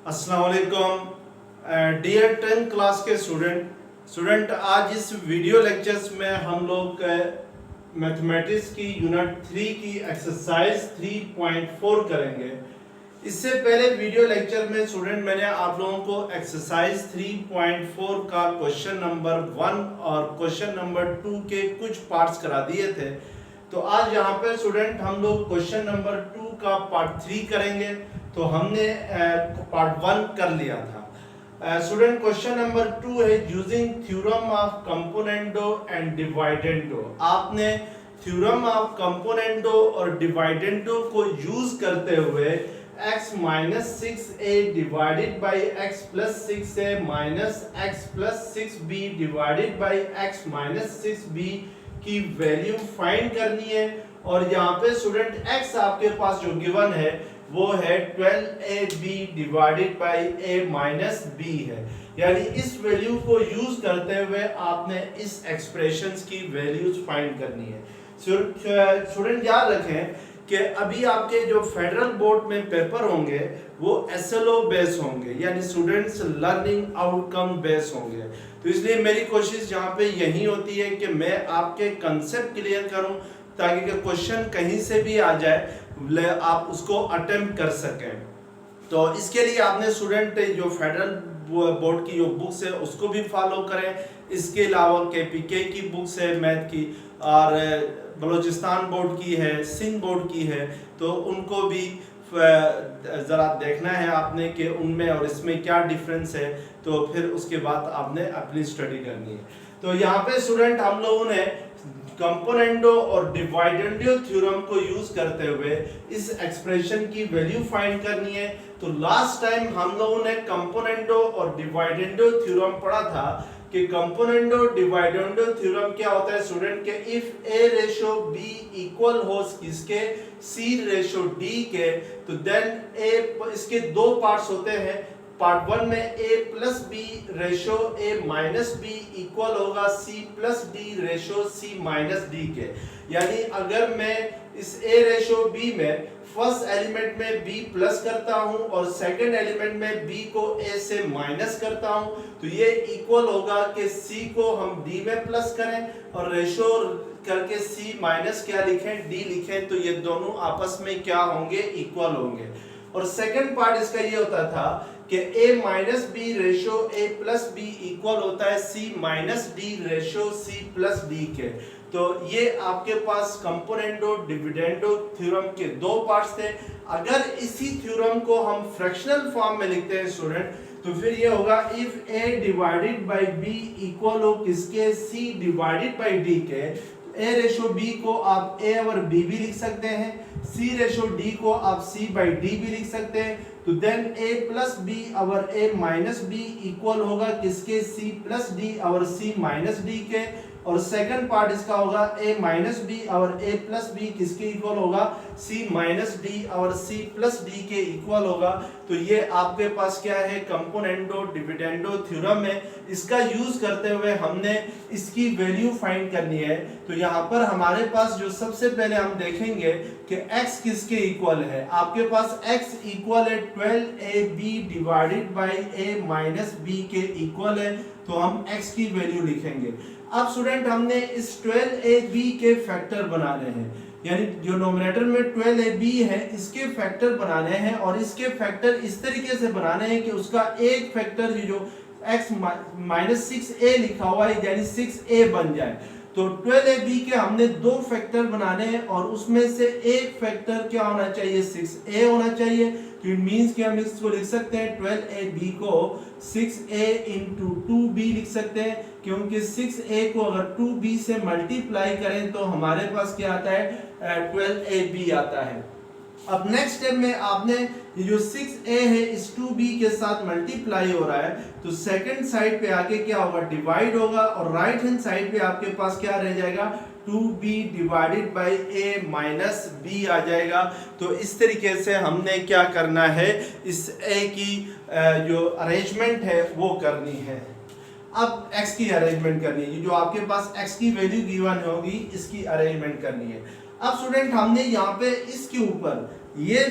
अस्सलाम वालेकुम dear 10th class के स्टूडेंट आज इस वीडियो लेक्चर्स में हम लोग मैथमेटिक्स की यूनिट 3 की एक्सरसाइज 3.4 करेंगे। इससे पहले वीडियो लेक्चर में स्टूडेंट मैंने आप लोगों को एक्सरसाइज 3.4 का क्वेश्चन नंबर 1 और क्वेश्चन नंबर 2 के कुछ पार्ट्स करा दिए थे। तो आज यहाँ पे स्टूडेंट हम लोग क्वेश्चन नंबर 2 का पार्ट 3 करेंगे। तो हमने पार्ट 1 कर लिया था। स्टूडेंट क्वेश्चन नंबर 2 है using theorem of componendo and dividendo. आपने थ्योरम ऑफ कंपोनेंडो और डिवाइडेंडो को यूज करते हुए x minus 6a divided by x plus 6a minus x plus 6b divided by x minus 6b की वैल्यू फाइंड करनी है। और यहाँ पे स्टूडेंट x आपके पास जो गिवन है वो है 12ab divided by a minus b है। यानी इस वैल्यू को यूज करते हुए आपने इस एक्सप्रेशंस की वैल्यूज फाइंड करनी है। स्टूडेंट याद रखें कि अभी आपके जो फेडरल बोर्ड में पेपर होंगे वो SLO बेस होंगे, यानी स्टूडेंट्स लर्निंग आउटकम बेस होंगे। तो इसलिए मेरी कोशिश यहाँ पे यही होती है कि मैं आपके कंसेप्ट क्लियर करूँ ताकि क्वेश्चन कहीं से भी आ जाए आप उसको अटेम्प्ट कर सकें। तो इसके लिए आपने स्टूडेंट जो फेडरल बोर्ड की जो बुक्स है उसको भी फॉलो करें। इसके अलावा KPK की बुक्स है मैथ की, और बलूचिस्तान बोर्ड की है, सिंध बोर्ड की है, तो उनको भी ज़रा देखना है आपने कि उनमें और इसमें क्या डिफरेंस है। तो फिर उसके बाद आपने अपनी स्टडी करनी है। तो यहाँ पे स्टूडेंट हम लोगों ने कंपोनेंडो और डिवाइडेंडो थ्योरम को यूज करते हुए इस एक्सप्रेशन की वैल्यू फाइंड करनी है। तो लास्ट टाइम हम लोगों ने कंपोनेंडो और डिवाइडेंडो थ्योरम पढ़ा था कि कंपोनेंडो डिवाइडेंडो थ्योरम क्या होता है स्टूडेंट के if a ratio b equal हो किसके c रेशो d के, तो देन a इसके दो पार्ट्स होते हैं। पार्ट 1 में a plus b ratio a minus b equal होगा c plus d ratio c minus d के। यानी अगर मैं इस a रेशो b में फर्स्ट एलिमेंट में b प्लस करता हूं और सेकंड एलिमेंट में b को a से माइनस करता हूं, तो ये इक्वल होगा कि c को हम d में प्लस करें और रेशो करके c माइनस क्या लिखें d लिखें, तो ये दोनों आपस में क्या होंगे, इक्वल होंगे। और सेकंड पार्ट इसका ये होता था कि a minus b ratio a plus b equal होता है c minus d ratio c plus d के। तो ये आपके पास कंपोनेंडो डिविडेंडो थ्योरम के दो पार्ट्स थे। अगर इसी थ्योरम को हम फ्रैक्शनल फॉर्म में लिखते हैं स्टूडेंट, तो फिर ये होगा if a divided by b equal हो किसके, c डिवाइडेड बाई d के। a रेशो b को आप a और b भी लिख सकते हैं, c रेशो d को आप c बाई d भी लिख सकते हैं। तो देन a प्लस b और a माइनस b इक्वल होगा किसके, c प्लस d और c माइनस d के। और सेकंड पार्ट इसका होगा a माइनस b और a प्लस b किसके इक्वल होगा, c माइनस d और c प्लस d के इक्वल होगा। तो ये आपके पास क्या है, कंपोनेंडो डिविडेंडो थ्योरम है। इसका यूज करते हुए हमने इसकी वैल्यू फाइंड करनी है। तो यहाँ पर हमारे पास जो सबसे पहले हम देखेंगे कि x किसके इक्वल है। आपके पास x इक्वल है 12ab divided by a minus b के इक्वल है, तो हम x की वैल्यू लिखेंगे। अब स्टूडेंट हमने इस 12ab के फैक्टर बनाने हैं, यानी जो नोमिनेटर में 12ab है इसके फैक्टर बनाने हैं, और इसके फैक्टर इस तरीके से बनाने हैं कि उसका एक फैक्टर जो x माइनस 6a लिखा हुआ है यानी 6a बन जाए। तो 12ab के हमने दो फैक्टर बनाने हैं और उसमें से एक फैक्टर क्या होना चाहिए, 6a होना चाहिए। तो इट मींस कि हम इसको लिख सकते हैं 12ab को 6a इंटू 2b लिख सकते हैं, क्योंकि 6a को अगर 2b से मल्टीप्लाई करें तो हमारे पास क्या आता है, 12ab आता है। अब नेक्स्ट स्टेप में आपने ये जो 6a है इस 2b के साथ मल्टीप्लाई हो रहा है, तो सेकंड साइड पे आके क्या होगा, डिवाइड होगा, और राइट हैंड साइड पे आपके पास क्या रह जाएगा, 2b divided by a minus b आ जाएगा। तो इस तरीके से हमने क्या करना है, इस a की जो अरेंजमेंट है वो करनी है। अब x की अरेंजमेंट करनी है, जो आपके पास x की वैल्यू गिवन होगी इसकी अरेंजमेंट करनी है। अब स्टूडेंट हमने यहाँ पे इसके ऊपर ये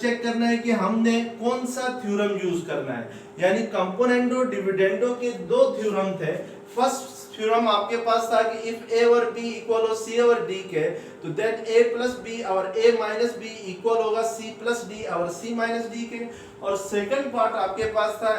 चेक करना है कि हमने कौन सा थ्योरम यूज करना है, यानी कंपोनेंडो डिविडेंडो के दो थ्योरम थे। फर्स्ट थ्योरम आपके पास था कि इफ a और b इक्वल हो c और d के, तो देन a प्लस b और a माइनस b इक्वल होगा c प्लस d और c माइनस d के। और सेकंड पार्ट आपके पास था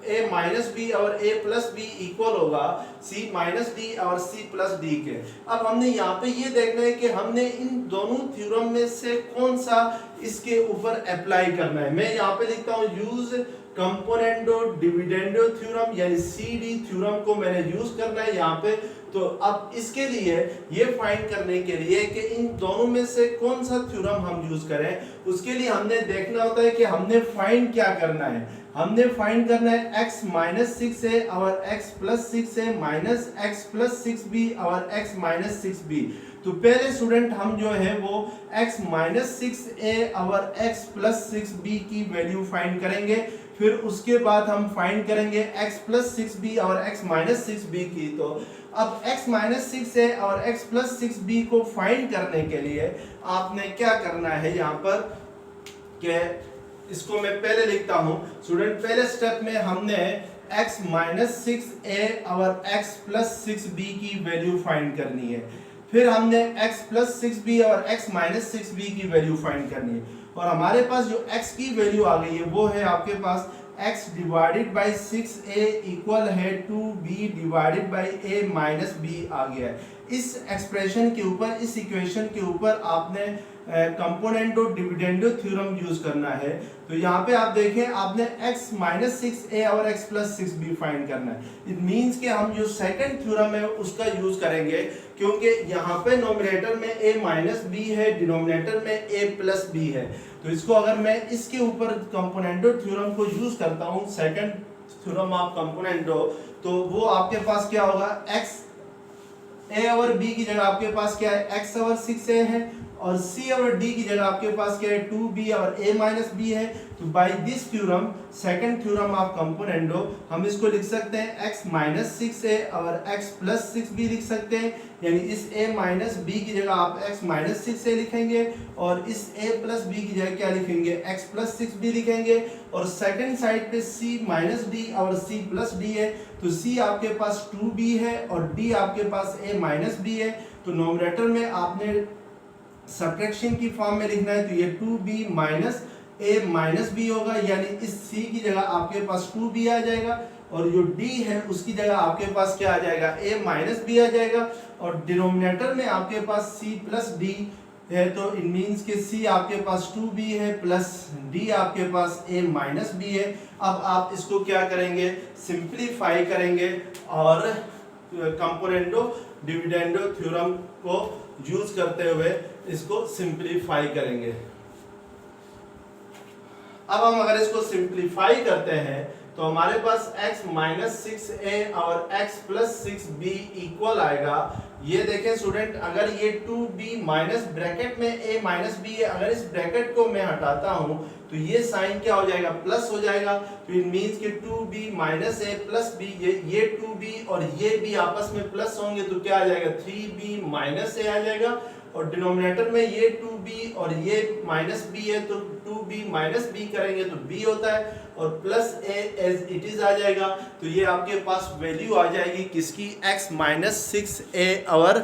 a माइनस b और a प्लस b इक्वल होगा c माइनस d और c प्लस d के। अब हमने यहाँ पे ये देखना है कि हमने इन दोनों थ्योरम में से कौन सा इसके ऊपर अप्लाई करना है। मैं यहाँ पे लिखता हूँ यूज कंपोनेंडो डिविडेंडो थ्योरम, यानी सीडी थ्योरम को मैंने यूज करना है यहाँ पे। तो अब इसके लिए ये फाइंड करने के लिए कि इन दोनों में से कौन सा थ्योरम हम यूज करें, उसके लिए हमने देखना होता है कि हमने फाइंड क्या करना है। हमने फाइंड करना है x माइनस 6a और x plus 6a minus x plus 6b और x माइनस 6b। तो पहले स्टूडेंट हम जो है वो x माइनस 6a और x प्लस 6b की वैल्यू फाइंड करेंगे। फिर उसके बाद हम फाइंड करेंगे x प्लस 6b और x माइनस 6b की। तो अब x माइनस 6a और x प्लस 6b को फाइंड करने के लिए आपने क्या करना है यहाँ पर, कि इसको मैं पहले लिखता हूँ स्टूडेंट। पहले स्टेप में हमने x माइनस 6a और x प्लस 6b की वैल्यू फाइंड करनी है। फिर हमने x प्लस 6b और x माइनस 6b की वैल्यू फाइंड करनी है। और हमारे पास जो x की वैल्यू आ गई है वो है आपके पास x divided by 6a equal है 2b divided by a minus b आ गया है। इस एक्सप्रेशन के ऊपर, इस इक्वेशन के ऊपर आपने कंपोनेंडो डिविडेंडो थ्योरम यूज करना है। तो यहाँ पे आप देखें, आपने x माइनस 6a और x प्लस 6b फाइंड करना है। इट मीन्स कि हम जो सेकंड थ्योरम है उसका यूज करेंगे, क्योंकि यहाँ पे नोमिनेटर में a माइनस b है, डिनोमिनेटर में a प्लस b है। तो इसको अगर मैं इसके ऊपर कंपोनेंडो थ्योरम को यूज करता हूँ, सेकंड थ्योरम ऑफ कंपोनेंडो, तो वो आपके पास क्या होगा, x a और b की जगह आपके पास क्या है, x और 6a है, और c और d की जगह आपके पास क्या है, 2b और a माइनस b है। तो by this theorem, second theorem of componendo, हम इसको लिख सकते हैं x माइनस 6a और x प्लस 6b लिख सकते हैं। यानी इस a माइनस b की जगह आप x माइनस 6a लिखेंगे और इस a प्लस b की जगह क्या लिखेंगे, x प्लस 6b लिखेंगे। और सेकंड साइड पे c माइनस d और c प्लस d है, तो c आपके पास 2b है और d आपके पास a माइनस b है। तो नोमिनेटर में आपने सब्ट्रैक्शन की फॉर्म में लिखना है, तो ये 2b minus a minus b होगा, यानी इस c की जगह आपके पास 2b आ जाएगा और जो d है उसकी जगह आपके पास क्या आ जाएगा, a माइनस b आ जाएगा। और डिनोमिनेटर में आपके पास c प्लस d है, तो इट मीन्स कि c आपके पास 2b है प्लस d आपके पास a माइनस b है। अब आप इसको क्या करेंगे, सिंप्लीफाई करेंगे और कंपोनेंडो डिविडेंडो थ्योरम को यूज करते हुए इसको सिंप्लीफाई करेंगे। अब हम अगर इसको सिंप्लीफाई करते हैं तो हमारे पास x माइनस 6a और x प्लस 6b इक्वल आएगा। ये देखें स्टूडेंट, अगर ये 2b माइनस ब्रैकेट में a माइनस b है, अगर इस ब्रैकेट को मैं हटाता हूं तो ये साइन क्या हो जाएगा, प्लस हो जाएगा। तो इट मींस कि 2b minus a plus b, ये 2b और ये b आपस में प्लस होंगे तो क्या आ जाएगा, 3b माइनस a आ जाएगा। और डिनोमिनेटर में ये 2b और ये माइनस b है, तो 2b माइनस b करेंगे तो b होता है और plus a as it is आ जाएगा। तो ये आपके पास वैल्यू आ जाएगी किसकी, x माइनस 6a और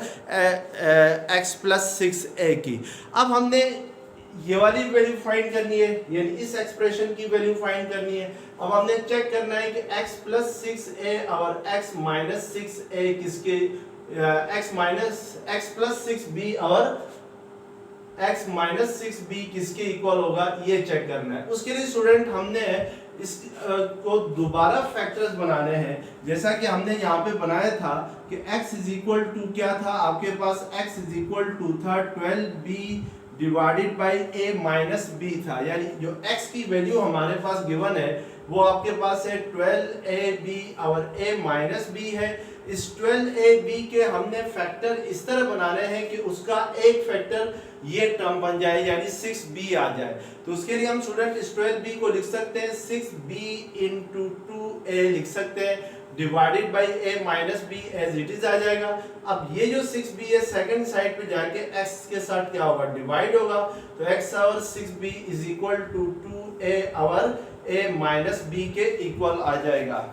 x प्लस 6a की। अब हमने ये वाली वैल्यू फाइंड करनी है, यानी इस एक्सप्रेशन की वैल्यू फाइंड करनी है। अब हमने चेक करना है कि x प्लस 6a और x माइनस 6a किसके, x प्लस 6b और x माइनस 6b किसके इक्वल होगा, ये चेक करना है। उसके लिए स्टूडेंट हमने इस को दोबारा फैक्टर्स बनाने हैं, जैसा कि हमने यहाँ पे बनाया था कि x इज इक्वल टू क्या था आपके पास, x इज इक्वल टू था 12b divided by a minus b था। यानी जो x की वैल्यू हमारे पास गिवन है वो आपके पास है 12ab और a माइनस b है। इस 12ab के हमने फैक्टर इस तरह बनाने हैं कि उसका एक फैक्टर ये टर्म बन जाए, यानी 6b आ जाए। तो उसके लिए हम स्टूडेंट इस 12b को लिख सकते हैं 6b इंटू 2a लिख सकते हैं। Divided by a minus B as it is आ जाएगा। अब ये जो 6b है सेकंड साइड पे जाके x के साथ क्या होगा, डिवाइड होगा, तो x over 6b is equal to 2a over a minus b के इक्वल आ जाएगा।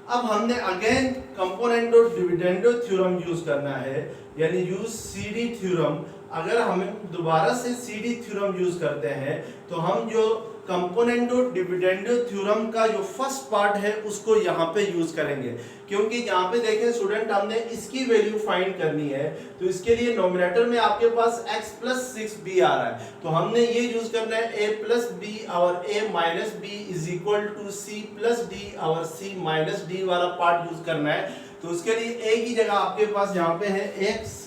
अब हमने again componendo dividendo theorem use करना है, यानी यूज सीडी थ्योरम। अगर हम दोबारा से सीडी थ्योरम यूज करते हैं तो हम जो कंपोनेंडो डिविडेंडो थ्योरम का जो फर्स्ट पार्ट है उसको यहाँ पे यूज करेंगे, क्योंकि यहाँ पे देखें स्टूडेंट हमने इसकी वैल्यू फाइंड करनी है, तो इसके लिए नोमिनेटर में आपके पास x प्लस 6b आ रहा है, तो हमने ये यूज करना है a प्लस b और a minus b is equal to c plus d और c माइनस d वाला पार्ट यूज करना है। तो उसके लिए a की जगह आपके पास यहाँ पे है x,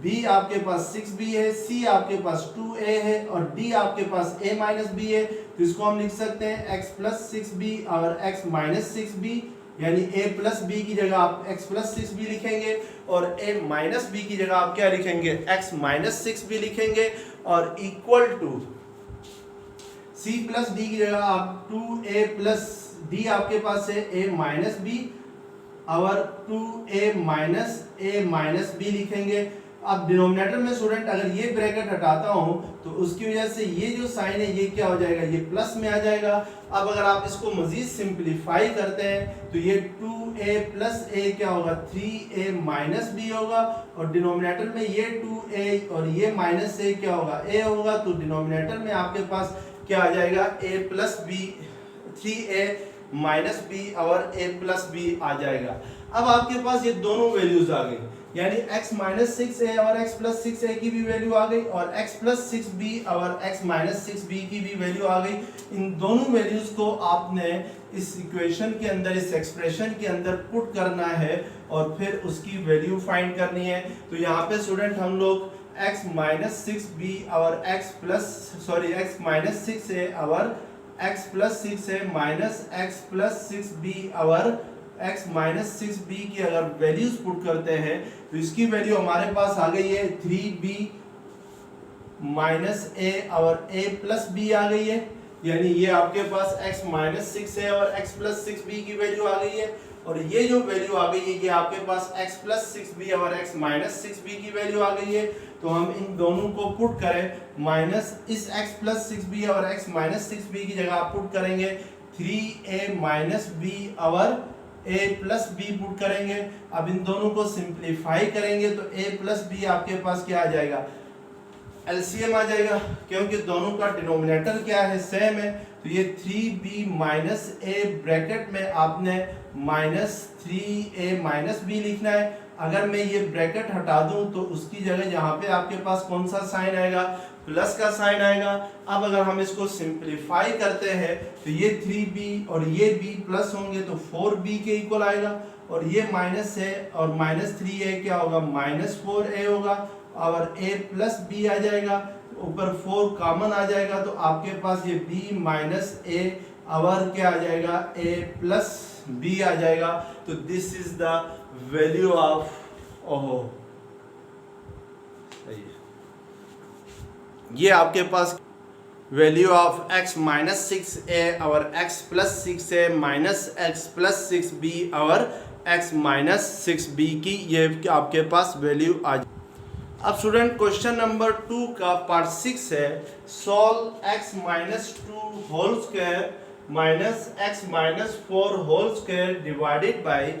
b आपके पास 6b है, c आपके पास 2a है और d आपके पास a माइनस b है। तो इसको हम लिख सकते हैं x प्लस 6b और x माइनस 6b, यानी a प्लस b की जगह आप x प्लस 6b लिखेंगे और a माइनस b की जगह आप क्या लिखेंगे, x माइनस 6b लिखेंगे और equal to c plus d की जगह आप 2a प्लस d आपके पास है a माइनस b और 2a माइनस b लिखेंगे। अब डिनोमिनेटर में स्टूडेंट अगर ये ब्रैकेट हटाता हूं तो उसकी वजह से ये जो साइन है ये क्या हो जाएगा, ये प्लस में आ जाएगा। अब अगर आप इसको मजीद सिंपलीफाई करते हैं तो ये 2a प्लस a क्या होगा, 3a माइनस b होगा और डिनोमिनेटर में ये 2a और ये माइनस a क्या होगा, a होगा। तो डिनोमिनेटर में आपके पास क्या आ जाएगा, a plus b, 3a minus b और a प्लस b आ जाएगा। अब आपके पास ये दोनों वैल्यूज आ गई, यानी x माइनस 6a और x प्लस 6a की भी वैल्यू आ गई और x प्लस 6b और x माइनस 6b की भी वैल्यू आ गई। इन दोनों वैल्यूज को आपने इस इक्वेशन के अंदर, इस एक्सप्रेशन के अंदर पुट करना है और फिर उसकी वैल्यू फाइंड करनी है। तो यहाँ पे स्टूडेंट हम लोग x माइनस 6b और x माइनस 6a और x plus 6a minus x plus 6b और x माइनस 6b की अगर वैल्यूज पुट करते हैं तो इसकी वैल्यू हमारे पास आ गई है 3b माइनस a और a प्लस b आ गई है, यानी ये आपके पास x माइनस 6a और x प्लस 6b की वैल्यू आ गई है। और ये जो वैल्यू आ गई है ये आपके पास x प्लस 6b और x माइनस 6b की वैल्यू आ गई है। तो हम इन दोनों को पुट करें, माइनस इस x प्लस 6b और x माइनस 6b की जगह आप पुट करेंगे 3a माइनस b और a प्लस b पुट करेंगे। अब इन दोनों को सिंप्लीफाई करेंगे तो a प्लस b आपके पास क्या आ जाएगा, एलसीएम आ जाएगा, क्योंकि दोनों का डिनोमिनेटर क्या है, सेम है। तो ये 3b माइनस a ब्रैकेट में आपने माइनस 3a माइनस b लिखना है। अगर मैं ये ब्रैकेट हटा दूं तो उसकी जगह यहाँ पे आपके पास कौन सा साइन आएगा, प्लस का साइन आएगा। अब अगर हम इसको सिंप्लीफाई करते हैं तो ये 3b और ये b प्लस होंगे तो 4b के इक्वल आएगा और ये माइनस है और माइनस 3a क्या होगा, माइनस 4a होगा और a प्लस b आ जाएगा, ऊपर 4 कॉमन आ जाएगा तो आपके पास ये b माइनस a और क्या आ जाएगा, a प्लस b आ जाएगा। तो this is the value of ये आपके पास value of x minus 6a और x plus 6a minus x plus 6b और x माइनस 6b की ये आपके पास वैल्यू आ जाए। अब स्टूडेंट क्वेश्चन नंबर 2 का पार्ट 6 है, solve x minus 2 whole square minus x minus 4 whole square divided by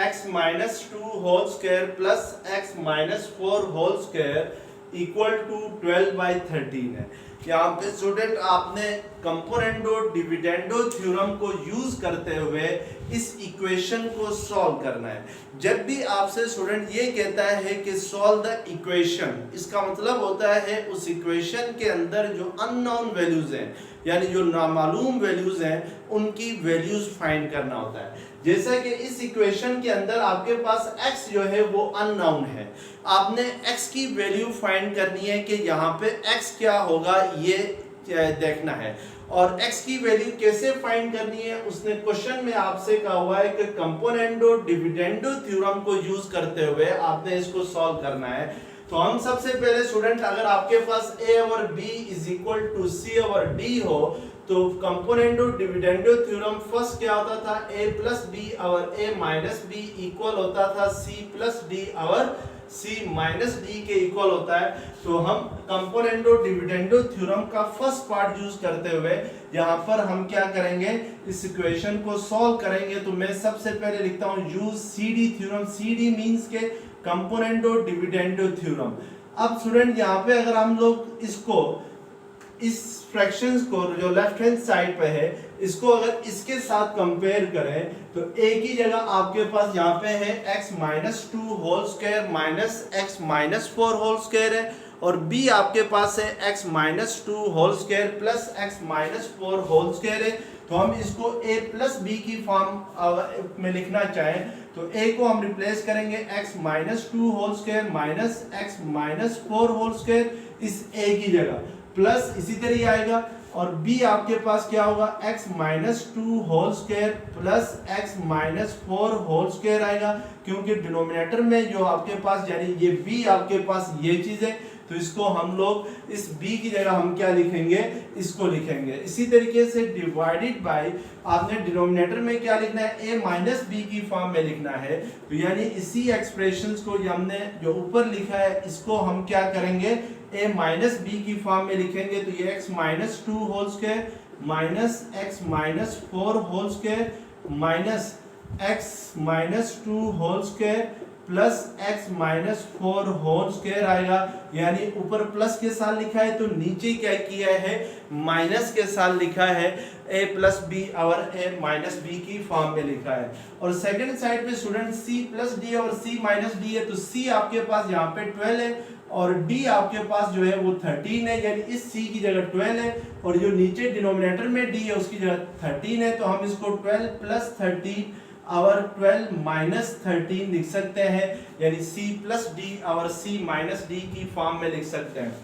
x minus 2 whole square plus x minus 4 whole square equal to 12/13 है। यहाँ पे स्टूडेंट आपने कंपोनेंडो डिविडेंडो थ्योरम को use करते हुए इस इक्वेशन को सॉल्व करना है। जब भी आपसे स्टूडेंट ये कहता है कि सॉल्व द इक्वेशन, इसका मतलब होता है उस इक्वेशन के अंदर जो अननोन वैल्यूज हैं, यानी जो नामालूम वैल्यूज हैं, उनकी वैल्यूज फाइंड करना होता है। जैसा कि इस इक्वेशन के अंदर आपके पास x जो है वो अननोन है, आपने x की वैल्यू फाइंड करनी है कि यहाँ पे x क्या होगा ये देखना है। और x की वैल्यू कैसे फाइंड करनी है, उसने क्वेश्चन में आपसे कहा हुआ है कि कंपोनेंडो डिविडेंडो थ्योरम को यूज करते हुए आपने इसको सॉल्व करना है। तो हम सबसे पहले स्टूडेंट अगर आपके पास a और b is equal to c और d हो तो कंपोनेंडो डिविडेंडो थ्योरम फर्स्ट क्या होता था a प्लस b और a माइनस b इक्वल होता था c प्लस d और c माइनस d के इक्वल होता है। तो हम कंपोनेंडो डिविडेंडो थ्योरम का फर्स्ट पार्ट यूज करते हुए यहाँ पर हम क्या करेंगे, इस इक्वेशन को सॉल्व करेंगे। तो मैं सबसे पहले लिखता हूँ use CD theorem. CD means के कंपोनेंडो डिविडेंडो थ्योरम। अब स्टूडेंट यहाँ पे अगर हम लोग इसको इस फ्रैक्शंस को जो लेफ्ट हैंड साइड पे है इसको अगर इसके साथ कंपेयर करें तो एक ही जगह आपके पास यहाँ पे है x minus 2 whole square minus x minus 4 whole square है और b आपके पास है x minus 2 whole square plus x minus 4 whole square है। तो हम इसको a प्लस b की फॉर्म में लिखना चाहें तो a को हम रिप्लेस करेंगे x minus 2 whole square minus x minus 4 whole square इस a की जगह प्लस इसी तरह आएगा और b आपके पास क्या होगा x minus 2 whole square plus x minus 4 whole square आएगा क्योंकि डिनोमिनेटर में जो आपके पास यानी ये b आपके पास ये चीज है तो इसको हम लोग इस b की जगह हम क्या लिखेंगे, इसको लिखेंगे। इसी तरीके से डिवाइडेड बाय आपने डिनोमिनेटर में क्या लिखना है a माइनस b की फॉर्म में लिखना है। तो यानी इसी एक्सप्रेशंस को हमने जो ऊपर लिखा है इसको हम क्या करेंगे a माइनस b की फॉर्म में लिखेंगे। तो ये x minus 2 whole square minus x minus 4 whole square minus x minus 2 whole square plus x minus 4 whole square आएगा। यानी ऊपर प्लस के साथ लिखा है तो नीचे क्या किया है माइनस के साथ लिखा है a प्लस b और a माइनस b की फॉर्म में लिखा है। और सेकंड साइड पे स्टूडेंट c प्लस d और c माइनस d है तो c आपके पास यहाँ पे 12 है और d आपके पास जो है वो 13 है यानी इस c की जगह 12 है और जो नीचे डिनोमिनेटर में d है उसकी जगह 13 है। तो हम इसको 12 प्लस 13 और 12 माइनस 13 लिख सकते हैं यानी c प्लस d और c माइनस d की फॉर्म में लिख सकते हैं।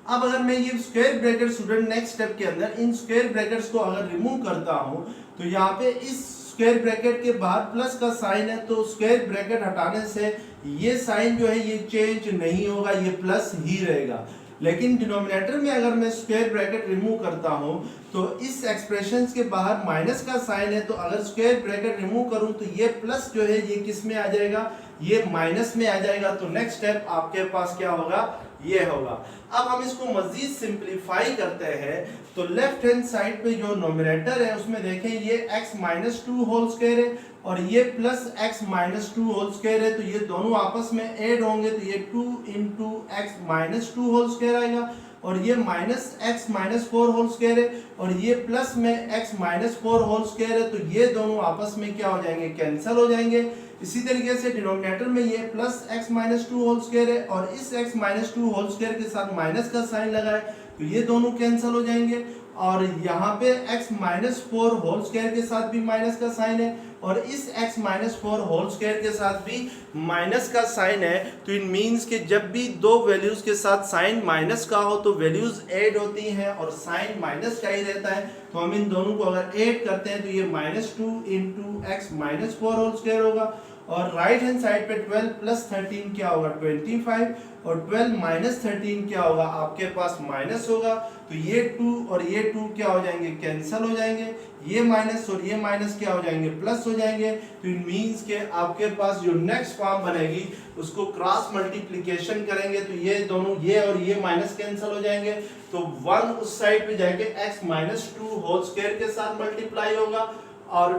अब अगर मैं ये square bracket student next step के अंदर इन स्क्वायर ब्रैकेट्स को अगर रिमूव करता हूं तो यहाँ पे इस स्क्वायर ब्रैकेट के बाहर प्लस का साइन है तो स्क्वायर ब्रैकेट हटाने से ये साइन जो है ये चेंज नहीं होगा, ये प्लस ही रहेगा। लेकिन डिनोमिनेटर में अगर मैं स्क्वायर ब्रैकेट रिमूव करता हूं तो इस एक्सप्रेशंस के बाहर माइनस का साइन है तो अगर स्क्वायर ब्रैकेट रिमूव करूं तो ये प्लस जो है ये किस में आ जाएगा, ये माइनस में आ जाएगा। तो नेक्स्ट स्टेप आपके पास क्या होगा, ये होगा। अब हम इसको मजीद सिंपलीफाई करते हैं तो लेफ्ट हैंड साइड पे जो नोमिनेटर है उसमें देखें ये x माइनस 2 होल स्क्वायर है और ये plus x minus 2 whole square है तो ये दोनों आपस में ऐड होंगे तो ये 2 into x minus 2 whole square आएगा और ये minus x minus 4 whole square है और ये प्लस में x माइनस 4 होल स्क्वायर है तो ये दोनों आपस में क्या हो जाएंगे, कैंसिल हो जाएंगे। इसी तरीके से डिनोमिनेटर में ये plus x minus 2 whole square है और इस x माइनस 2 होल स्क्वायर के साथ माइनस का साइन लगा है तो ये दोनों कैंसिल हो जाएंगे और यहाँ पे x माइनस 4 होल स्क्वायर के साथ भी माइनस का साइन है और इस x माइनस 4 होल स्क्वायर के साथ भी माइनस का साइन है। तो इट मीन्स कि जब भी दो वैल्यूज के साथ साइन माइनस का हो तो वैल्यूज ऐड होती हैं और साइन माइनस का ही रहता है। तो हम इन दोनों को अगर ऐड करते हैं तो ये minus 2 into X minus 4 whole square होगा और राइट हैंड साइड पे 12 प्लस 13 क्या होगा 25 और 12 माइनस 13 क्या होगा आपके पास माइनस होगा। तो ये 2 और ये 2 क्या हो जाएंगे, कैंसिल हो जाएंगे। ये माइनस और ये माइनस क्या हो जाएंगे, प्लस हो जाएंगे। तो इट मींस के आपके पास जो नेक्स्ट फॉर्म बनेगी उसको क्रॉस मल्टीप्लिकेशन करेंगे तो ये दोनों ये और ये माइनस कैंसिल हो जाएंगे। तो 1 उस साइड पे जाके x माइनस 2 होल स्क्वायर के साथ मल्टीप्लाई होगा और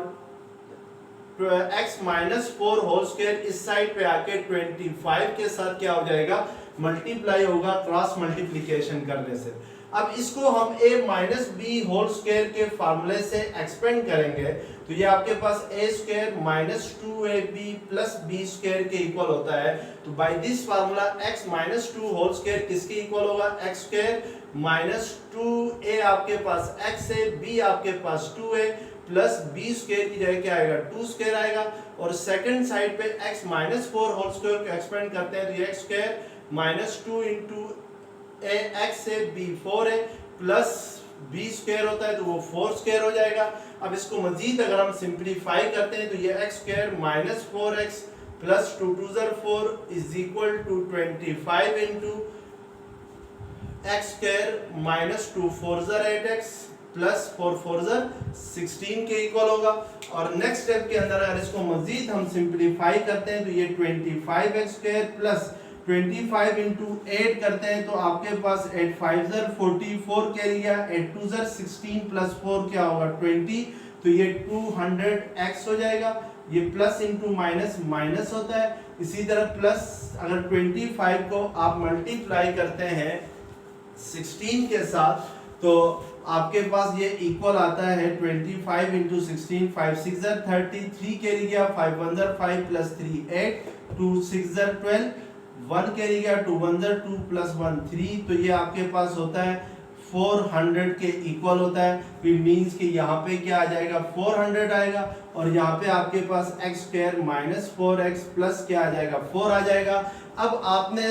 x माइनस 4 होल स्क्वायर इस साइड पे आके 25 के साथ क्या हो जाएगा, मल्टीप्लाई होगा क्रॉस मल्टीप्लिकेशन करने से। अब इसको हम a minus B whole square के फार्मूले से एक्सपेंड करेंगे तो ये आपके पास a square minus 2ab plus b square के इक्वल होता है। तो by this formula x minus 2 whole square किसके इक्वल होगा, x स्क्वायर माइनस 2a आपके पास x है, b आपके पास 2 है प्लस b स्क्वायर की जगह क्या आएगा 2 स्क्वायर आएगा और सेकंड साइड पे x माइनस 4 होल स्क्वायर को एक्सपेंड करते हैं तो ये x square minus 2 into x से b 4 है प्लस b स्क्वायर होता है तो वो 4 स्क्वायर हो जाएगा। अब इसको मजीद अगर हम सिंप्लीफाई करते हैं तो ये x square minus 4x plus 2 2 ज़र 4 is equal to 25 into X square minus 2 4 ज़र 8x प्लस 4 4 ज़र 16 के इक्वल होगा। और नेक्स्ट स्टेप के अंदर अगर इसको मजीद हम सिंप्लीफाई करते हैं तो ये 25x स्क्वायर प्लस 25 इंटू 8 करते हैं तो आपके पास 8 5 ज़र 44 कैरी गया, 8 2 ज़र 16 प्लस 4 क्या होगा 20, तो ये 200x हो जाएगा। ये प्लस इंटू माइनस माइनस होता है। इसी तरह प्लस अगर 25 को आप मल्टीप्लाई करते हैं 16 के साथ तो आपके पास ये इक्वल आता है 25 इंटू 16, 5 6 ज़र 30, 3 कैरी गया, 5 1 ज़र 5 प्लस 3 8, 2 6 ज़र 12, 1 कैरी गया, 2 1 ज़र 2 प्लस 1 3, तो ये आपके पास होता है 400 के इक्वल होता है। फिर मीन्स कि यहाँ पे क्या आ जाएगा 400 आएगा और यहाँ पे आपके पास X square minus 4x plus क्या आ जाएगा 4 आ जाएगा। अब आपने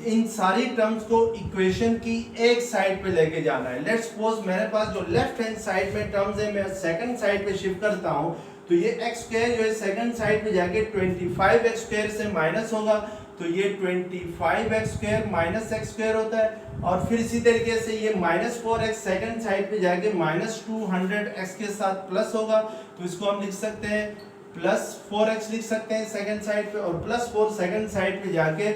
इन सारी टर्म्स को इक्वेशन की एक साइड पे लेके जाना है। लेट्स सपोज मेरे पास जो लेफ्ट हैंड साइड में टर्म्स है मैं सेकंड साइड पे शिफ्ट करता हूँ तो ये एक्स स्क्वायर जो है सेकंड साइड पे जाके 25x स्क्वायर से माइनस होगा तो ये 25x square minus x square होता है। और फिर इसी तरीके से ये माइनस 4x सेकंड साइड पे जाके माइनस 200x के साथ प्लस होगा तो इसको हम लिख सकते हैं प्लस 4x लिख सकते हैं सेकंड साइड पे और प्लस 4 सेकंड साइड पे जाके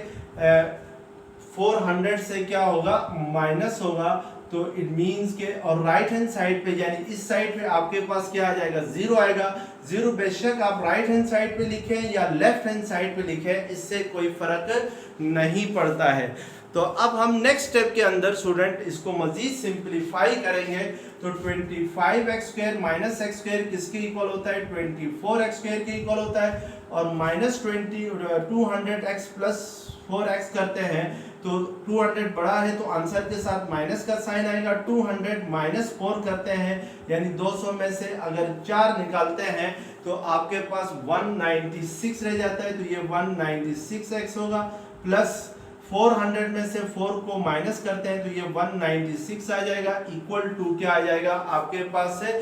400 से क्या होगा माइनस होगा तो इट मींस के और राइट हैंड साइड पे यानी इस साइड पे आपके पास क्या आ जाएगा 0 आएगा। 0 बेशक आप राइट हैंड साइड पे लिखें या लेफ्ट हैंड साइड पे लिखें इससे कोई फर्क नहीं पड़ता है। तो अब हम नेक्स्ट स्टेप के अंदर स्टूडेंट इसको मजीद सिंप्लीफाई करेंगे तो 25x square minus x square किसके इक्वल होता है 24x स्क्वायर के इक्वल होता है और माइनस 200x प्लस 4x करते हैं तो 200 बड़ा है तो आंसर के साथ माइनस का साइन आएगा। 200 माइनस 4 करते हैं यानी 200 में से अगर 4 निकालते हैं तो आपके पास 196 रह जाता है तो ये 196x होगा प्लस 400 में से 4 को माइनस करते हैं तो ये 196 आ जाएगा इक्वल टू क्या आ जाएगा आपके पास से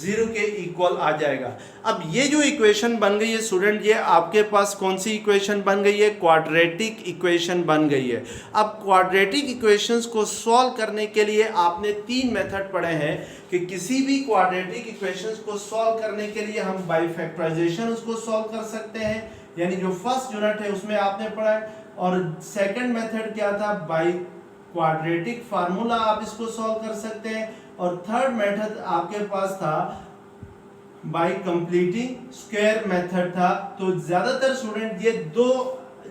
0 के इक्वल आ जाएगा। अब ये जो इक्वेशन बन गई है स्टूडेंट ये आपके पास कौन सी इक्वेशन बन गई है क्वाड्रेटिक इक्वेशन बन गई है। अब क्वाड्रेटिक इक्वेशंस को सॉल्व करने के लिए आपने 3 मेथड पढ़े हैं कि किसी भी क्वाड्रेटिक इक्वेशंस को सॉल्व करने के लिए हम बाय फैक्टराइजेशन उसको सॉल्व कर सकते हैं यानी जो फर्स्ट यूनिट है उसमें आपने पढ़ा है और सेकंड मेथड क्या था बाय क्वाड्रेटिक फार्मूला आप इसको सॉल्व कर सकते हैं और थर्ड मेथड आपके पास था बाय कंप्लीटिंग स्क्वायर मेथड था। तो ज्यादातर स्टूडेंट ये 2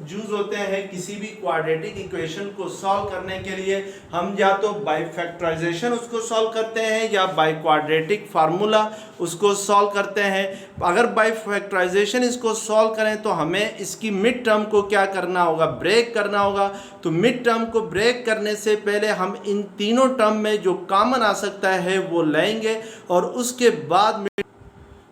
यूज होते हैं किसी भी क्वाड्रेटिक इक्वेशन को सॉल्व करने के लिए। हम या तो बाय फैक्टराइजेशन उसको सॉल्व करते हैं या बाय क्वाड्रेटिक फार्मूला उसको सॉल्व करते हैं। अगर बाय फैक्टराइजेशन इसको सॉल्व करें तो हमें इसकी मिड टर्म को क्या करना होगा ब्रेक करना होगा। तो मिड टर्म को ब्रेक करने से पहले हम इन तीनों टर्म में जो कॉमन आ सकता है वो लेंगे और उसके बाद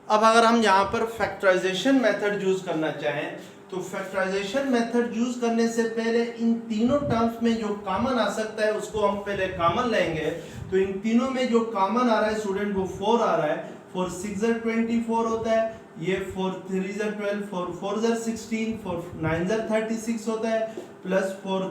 अब अगर हम यहाँ पर फैक्टराइजेशन मेथड यूज करना चाहें तो फैक्टराइजेशन मेथड यूज करने से पहले इन तीनों टर्म्स में जो कॉमन आ सकता है उसको हम पहले कॉमन लेंगे। तो इन तीनों में जो कॉमन आ रहा है स्टूडेंट वो 4 आ रहा है। 4 6 ज़र 24 होता है, ये 4 3 ज़र 12, 4 4 ज़र 16, 4 9 ज़र 36 होता है प्लस 4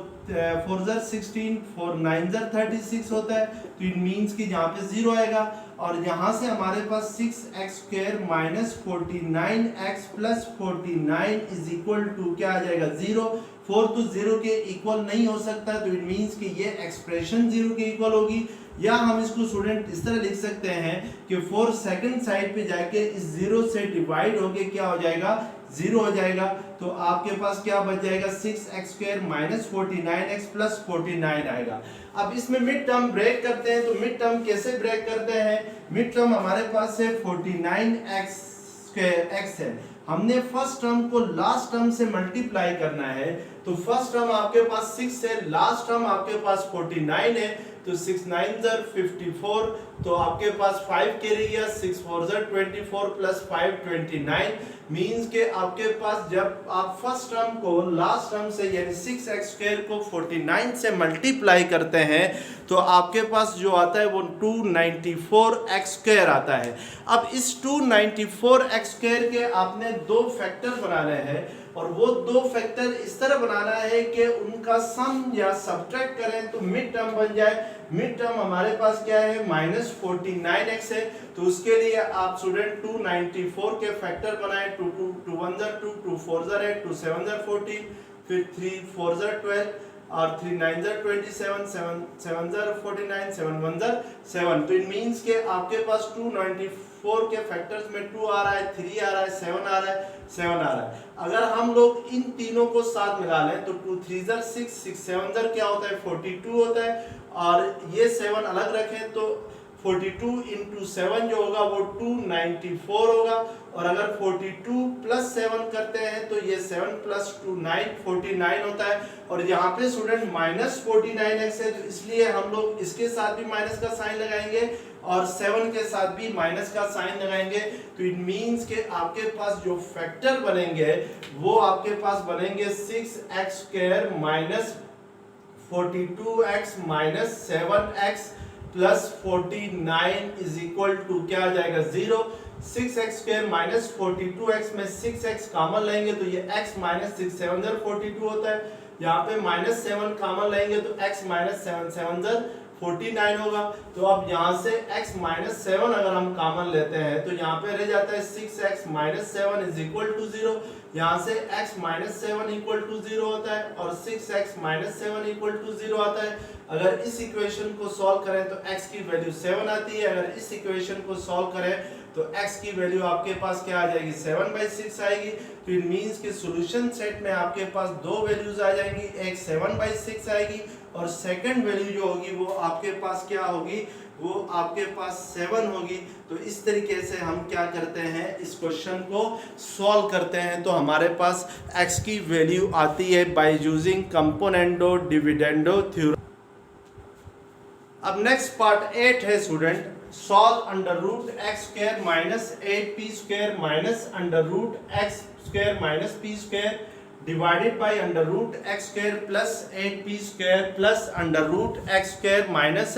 4 ज़र 16, 4 9 ज़र 36 होता है। तो इट मीन्स कि यहाँ पे 0 आएगा और यहाँ से हमारे पास 6x square minus 49x plus 49 is equal to क्या आ जाएगा 0। 4 तो 0 के इक्वल नहीं हो सकता तो इट मीन्स कि ये एक्सप्रेशन 0 के इक्वल होगी। या हम इसको स्टूडेंट इस तरह लिख सकते हैं कि 4 सेकंड साइड पे जाके इस 0 से डिवाइड होके क्या हो जाएगा 0 हो जाएगा। तो आपके पास क्या बच जाएगा 6x square minus 49x plus 49 आएगा। अब इसमें मिड टर्म ब्रेक करते हैं तो मिड टर्म कैसे ब्रेक करते हैं। मिड टर्म हमारे पास है 49x स्क्वायर x है, हमने फर्स्ट टर्म को लास्ट टर्म से मल्टीप्लाई करना है तो फर्स्ट टर्म आपके पास 6 है, लास्ट टर्म आपके पास 49 है, तो 6 9 ज़र 54, तो आपके पास 5 कैरी गया, 6 4 ज़र 24 प्लस 5 29, मींस के आपके पास जब आप फर्स्ट टर्म को लास्ट टर्म से यानी 6x² को 49 से मल्टीप्लाई करते हैं तो आपके पास जो आता है वो 294x² आता है। अब इस 294x² के आपने दो फैक्टर बनाने हैं और वो दो फैक्टर इस तरह बनाना है कि उनका सम या सब्ट्रैक्ट करें तो मिड टर्म बन जाए। मिड टर्म हमारे पास क्या है -49x है, तो उसके लिए आप स्टूडेंट 294 के फैक्टर बनाएं। 2 2 1 ज़र 2 2 4 ज़र 8 2 7 ज़र 14, फिर 3 4 ज़र 12 और 3 9 ज़र 27 7 7 ज़र 49 7 1 ज़र 7। तो इट मींस के आपके पास 294 के फैक्टर्स में 2 आ रहा है, 3 आ रहा है, 7 आ रहा है, 7 आ रहा है। अगर हम लोग इन तीनों को साथ मिला लें तो 2 3 ज़र 6 6 7 ज़र क्या होता है 42 होता है, और ये 7 अलग रखें तो 42 इंटू 7 जो होगा वो 294 होगा, और अगर 42 प्लस 7 करते हैं तो ये 7 प्लस 2 9 49 होता है। और यहाँ पे स्टूडेंट -49x है, तो इसलिए हम लोग इसके साथ भी माइनस का साइन लगाएंगे और 7 के साथ भी माइनस का साइन लगाएंगे। तो इट मींस के आपके पास जो फैक्टर बनेंगे वो आपके पास बनेंगे 6x² minus 42x minus 7x plus 49 is equal to क्या आ जाएगा 0। 6x² माइनस 42x में 6x कॉमन लेंगे तो ये x माइनस 6 7 ज़र 42 होता है। यहाँ पे -7 कॉमन लेंगे तो x माइनस 7 7 ज़र 49 होगा। तो अब यहाँ से x माइनस 7 अगर हम कॉमन लेते हैं तो यहाँ पे रह जाता है 6x minus 7 is equal to 0। यहाँ से x माइनस 7 इक्वल टू 0 होता है और 6x माइनस 7 इक्वल टू 0 आता है। अगर इस इक्वेशन को सॉल्व करें तो x की वैल्यू 7 आती है। अगर इस इक्वेशन को सॉल्व करें तो x की वैल्यू आपके पास क्या आ जाएगी 7/6 आएगी। तो इट मींस कि सॉल्यूशन सेट में आपके पास दो वैल्यूज आ जाएंगी, एक 7/6 आएगी और सेकंड वैल्यू जो होगी वो आपके पास क्या होगी, वो आपके पास 7 होगी। तो इस तरीके से हम क्या करते हैं इस क्वेश्चन को सॉल्व करते हैं। तो हमारे पास x की वैल्यू आती है by using componendo dividendo theorem. अब नेक्स्ट पार्ट 8 है student, solve under root x² minus 8p² minus under root x² minus p² divided by under root x² plus 8p² plus under root x² minus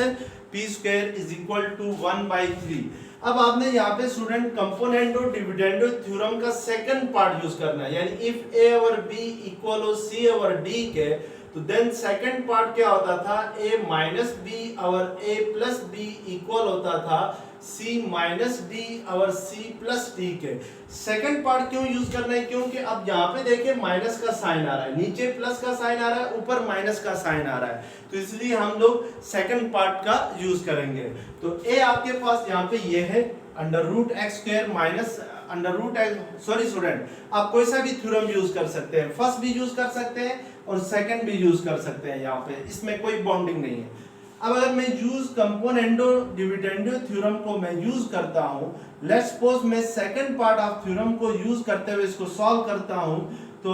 p² is equal to 1/3। अब आपने यहाँ पे student componendo dividendo theorem का second part use करना है, यानी if a over b equal हो c over d के, तो देन सेकंड पार्ट क्या होता था a माइनस बी और a प्लस बी इक्वल होता था c माइनस डी और c प्लस डी के। सेकंड पार्ट क्यों यूज करना है, क्योंकि अब यहाँ पे देखिए माइनस का साइन आ रहा है, नीचे प्लस का साइन आ रहा है, ऊपर माइनस का साइन आ रहा है, तो इसलिए हम लोग सेकंड पार्ट का यूज करेंगे। तो a आपके पास यहाँ पे ये है under root x² minus under root sorry student आप कोई सा भी थ्योरम यूज कर सकते हैं, फर्स्ट भी यूज कर सकते हैं और सेकंड भी यूज कर सकते हैं, यहाँ पे इसमें कोई बाउंडिंग नहीं है। अब अगर मैं यूज कंपोनेंडो डिविडेंडो थ्योरम को मैं यूज करता हूँ, लेट्स सपोज मैं सेकंड पार्ट ऑफ थ्योरम को यूज करते हुए इसको सॉल्व करता हूँ, तो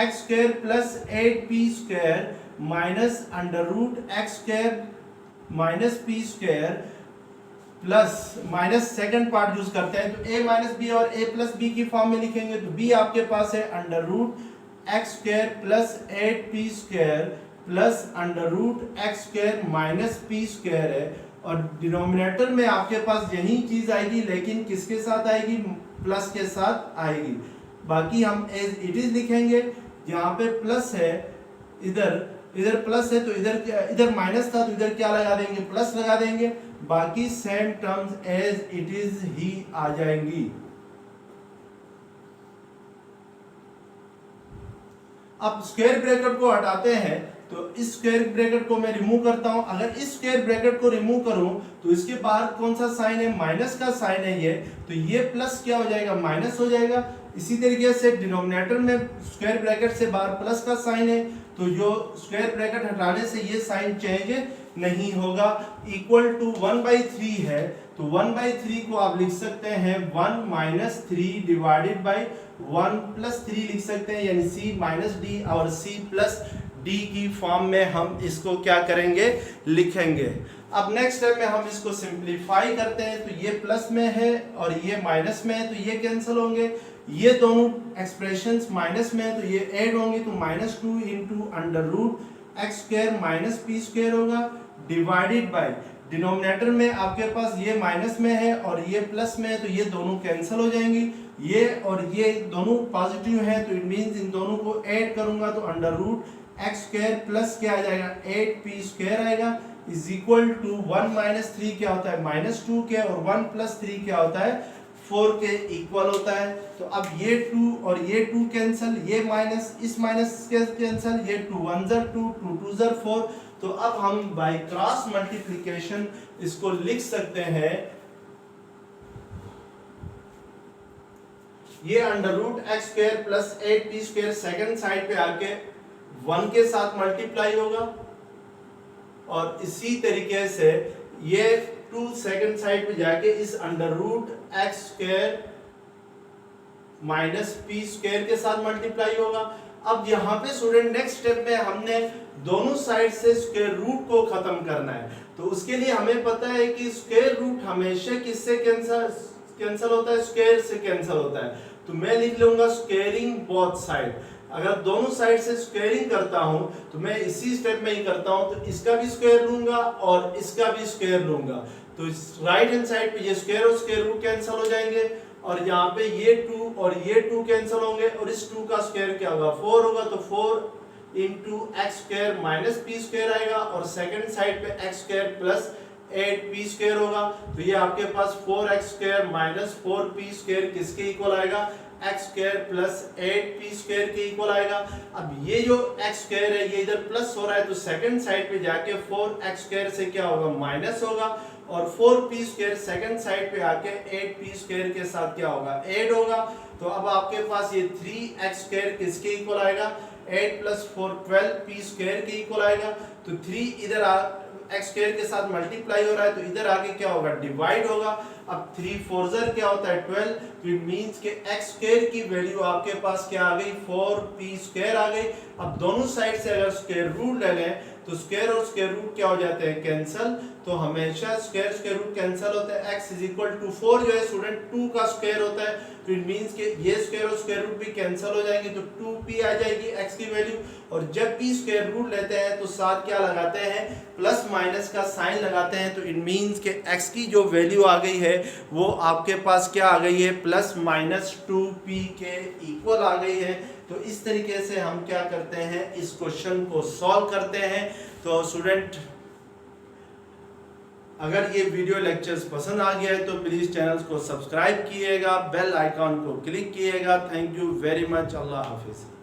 x² plus 8p² minus under root x² minus p² plus minus second part use करते हैं, तो a माइनस बी और a प्लस बी की फॉर्म में लिखेंगे, तो b आपके पास है under root x² plus 8p² plus under root x² minus p² है, और डिनोमिनेटर में आपके पास यही चीज आएगी, लेकिन किसके साथ आएगी, प्लस के साथ आएगी। बाकी हम एज इट इज लिखेंगे, यहाँ पे प्लस है, इधर प्लस है तो इधर माइनस था तो इधर क्या लगा देंगे, प्लस लगा देंगे, बाकी same terms as it is ही आ जाएंगी। अब स्क्वायर ब्रैकेट को हटाते हैं तो इस स्क्वायर ब्रैकेट को मैं रिमूव करता हूं। अगर इस स्क्वायर ब्रैकेट को रिमूव करूं तो इसके बाहर कौन सा साइन है, माइनस का साइन है ये, तो ये प्लस क्या हो जाएगा, माइनस हो जाएगा। इसी तरीके से डिनोमिनेटर में स्क्वायर ब्रैकेट से बाहर प्लस का साइन है, तो जो स्क्वायर ब्रैकेट हटाने से ये साइन चेंज नहीं होगा। इक्वल टू 1/3 है, तो 1/3 को आप लिख सकते हैं 1 माइनस 3 डिवाइडेड बाई 1 प्लस 3 लिख सकते हैं, यानी c माइनस डी और c प्लस डी की फॉर्म में हम इसको क्या करेंगे, लिखेंगे। अब नेक्स्ट स्टेप में हम इसको सिंप्लीफाई करते हैं, तो ये प्लस में है और ये माइनस में है, तो ये कैंसिल होंगे। ये दोनों एक्सप्रेशंस माइनस में है, तो ये ऐड होंगे, तो -2 into under root X square minus P square होगा डिवाइडेड बाय डिनोमिनेटर में आपके पास ये माइनस में है और ये प्लस में है, तो ये दोनों कैंसिल हो जाएंगी। ये और ये दोनों पॉजिटिव है, तो इट मींस इन दोनों को ऐड करूंगा तो under root X square plus क्या आ जाएगा 8p स्क्वायर आएगा इज इक्वल टू 1 माइनस 3 क्या होता है -2 के, और 1 प्लस 3 क्या होता है 4 के इक्वल होता है। तो अब ये 2 और ये 2 कैंसिल, ये माइनस इस माइनस के कैंसिल, ये 2 1 ज़र 2 2 2 ज़र 4। तो अब हम बाय क्रॉस मल्टीप्लिकेशन इसको लिख सकते हैं, ये under root X square plus 8p square second side पे आके 1 के साथ मल्टीप्लाई होगा, और इसी तरीके से ये 2 सेकंड साइड पे जाके इस under root X square minus P square के साथ मल्टीप्लाई होगा। अब यहाँ पे स्टूडेंट नेक्स्ट स्टेप में हमने दोनों साइड से स्क्वायर रूट को खत्म करना है, तो उसके लिए हमें पता है कि स्क्वायर रूट हमेशा किससे कैंसिल होता है, स्क्वायर से कैंसिल होता है। तो मैं लिख लूंगा स्क्वायरिंग बोथ साइड। अगर दोनों साइड से स्क्वायरिंग करता हूं तो मैं इसी स्टेप में ही करता हूं, तो इसका भी स्क्वायर लूंगा और इसका भी स्क्वायर लूंगा, तो राइट हैंड साइड पे ये स्क्वायर और स्क्वायर रूट कैंसिल हो जाएंगे, और यहाँ पे ये 2 और ये 2 कैंसिल होंगे, और इस 2 का स्क्वायर क्या होगा 4 होगा, तो 4 into X square minus P square आएगा, और सेकंड साइड पे x square plus 8p square होगा। तो ये आपके पास 4x square minus 4p square किसके इक्वल आएगा, x square plus 8p square के इक्वल आएगा। अब ये जो x स्क्वायर है ये इधर प्लस हो रहा है, तो सेकंड साइड पे जाके 4x स्क्वायर से क्या होगा माइनस होगा, और 4p स्क्वायर सेकंड साइड पे आके 8p स्क्वायर के साथ क्या होगा ऐड होगा। तो अब आपके पास ये 3x स्क्वायर किसके इक्वल आएगा, 8 प्लस 4 12p स्क्वायर के इक्वल आएगा। तो 3 इधर एक्स स्क्वायर के साथ मल्टीप्लाई हो रहा है, तो इधर आके क्या होगा डिवाइड होगा। अब 3 4 ज़र क्या होता है 12, तो इट मींस कि एक्स स्क्वायर की वैल्यू आपके पास क्या आ गई 4p स्क्वायर आ गई। अब दोनों साइड से अगर स्क्वायर रूट ले लें तो स्क्वायर और स्क्वायर रूट क्या हो जाते हैं कैंसिल, तो हमेशा स्क्वायर रूट कैंसिल होता है। x इज इक्वल टू 4 जो है स्टूडेंट 2 का स्क्वायर होता है, तो इट मींस कि ये स्क्वायर और स्क्वायर रूट भी कैंसिल हो जाएंगे, तो 2p आ जाएगी x की वैल्यू। और जब p स्क्वायर रूट लेते हैं तो साथ क्या लगाते हैं प्लस माइनस का साइन लगाते हैं, तो इट मींस कि x की जो वैल्यू आ गई है वो आपके पास क्या आ गई है प्लस माइनस 2p के इक्वल आ गई है। तो इस तरीके से हम क्या करते हैं इस क्वेश्चन को सॉल्व करते हैं। तो स्टूडेंट अगर ये वीडियो लेक्चर्स पसंद आ गया है तो प्लीज़ चैनल को सब्सक्राइब कीजिएगा, बेल आइकॉन को क्लिक कीजिएगा। Thank you very much. अल्लाह हाफिज़।